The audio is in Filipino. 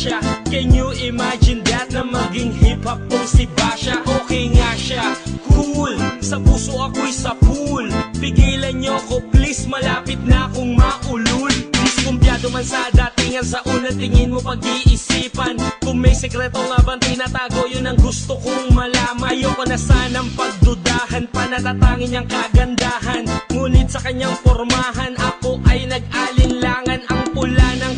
siya. Can you imagine that na maging hip-hop tong si Basha? Okay nga siya, cool, sa puso ako'y sa pool. Pigilan nyo ko please, malapit na akong maulul. Diskumpiyado man sa datingan, sa unang tingin mo pag-iisipan. Kung may sekreto nga bang tinatago, yun ang gusto kong malaman. Ayoko na sanang pagdudahan, panatatangin niyang kagandahan. Ngunit sa kanyang pormahan, ako ay nag-alinlangan. Ang pula ng